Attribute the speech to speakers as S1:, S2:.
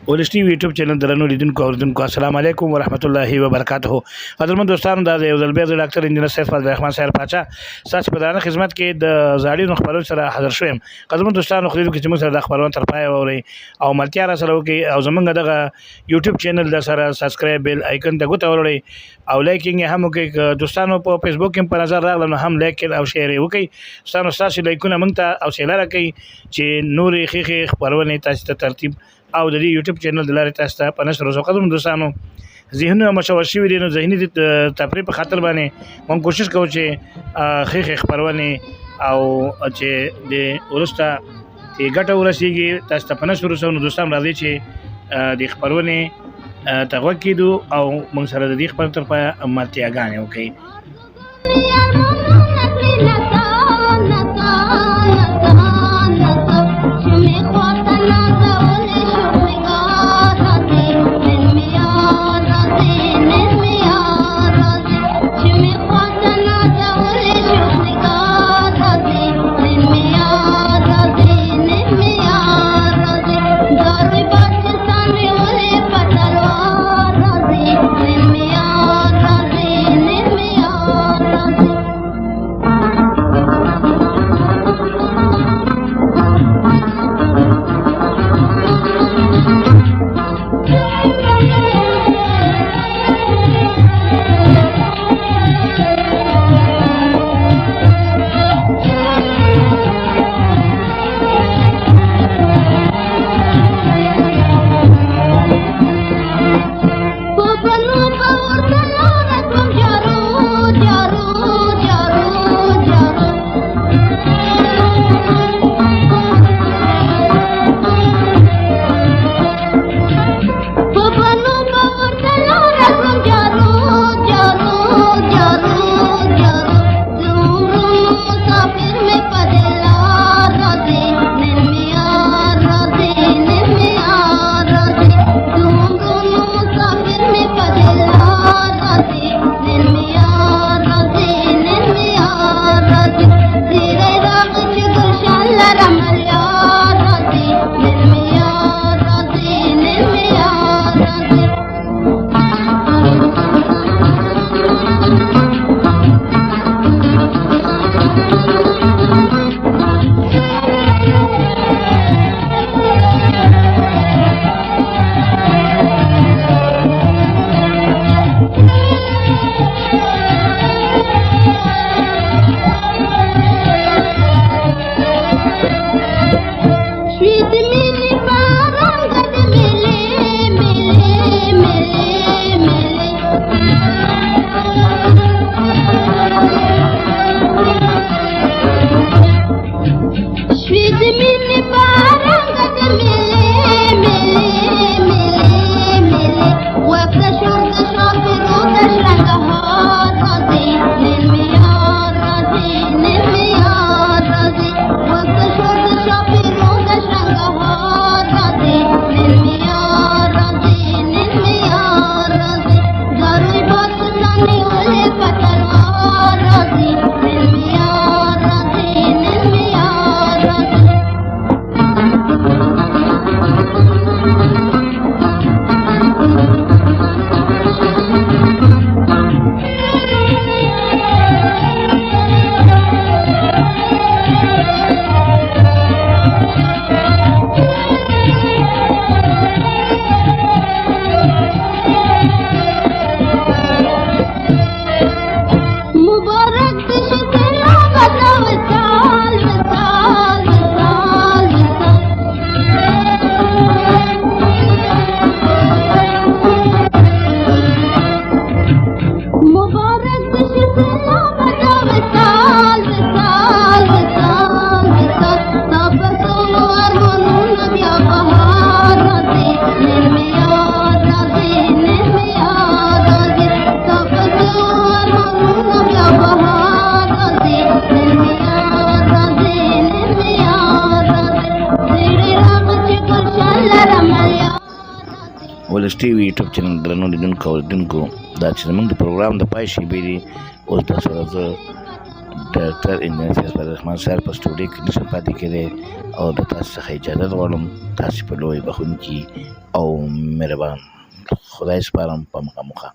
S1: ولس ټي وي یوټیوب چینل درنو لیدونکو اوریدونکو السلام علیکم ورحمت الله وبرکاته. قدرمن دوستانو دا یو ځل بیا د ډاکټر انجنیر سیف فضل الرحمن صاحب پاچا تاسو په دغه خدمت کې د زاړي خبرونو سره حاضر شوم. قدرمن دوستانو خو دې چې موږ سره د خبرونو تر پای اوري او ملتیا را سره وکي او زمونږ دغه یوټیوب چینل د سره سبسکرایب بیل آیکن ته ګوت اوري او لایکینګ هم وکي. دوستانو په فیسبوک کې په نظر راغلم هم لایک او شیر وکي. تاسو لایکونه موږ ته او شیر راکړئ چې نورې خېخې خبرونه تاسو ته ترتیب او د یوټیوب چینل د لارې تاسو ته په نشر وسو. قدرمن دوستانو ذهنونه مشوش شوي دي نو ذهني تفریح په خاطر باندې موږ کوشش کوو چې خېخې خبرونه او چې د ورسته چې ګټه ورسیږي تاسو ته په نشر وسو. نو دوستان راځي چې د خبرونه تغوږ کیدو او موږ سره د دې خبرو تر پایه ملتیاګانې وکړي. ولس ټي وي یوټیوب چینل درنو لیدونکو اوریدونکو دا چې زموږ د پروګرام د پای شیبې دي اوس تاسو سره زه ډاکټر انجنیر سیف فضل الرحمن صاحب په سټوډیو کې نشم پاتې کېدی او د تاسو څخه اجازه غواړم. تاسو په لوی بخښونکي او مهربان خدای سپارم په مخه.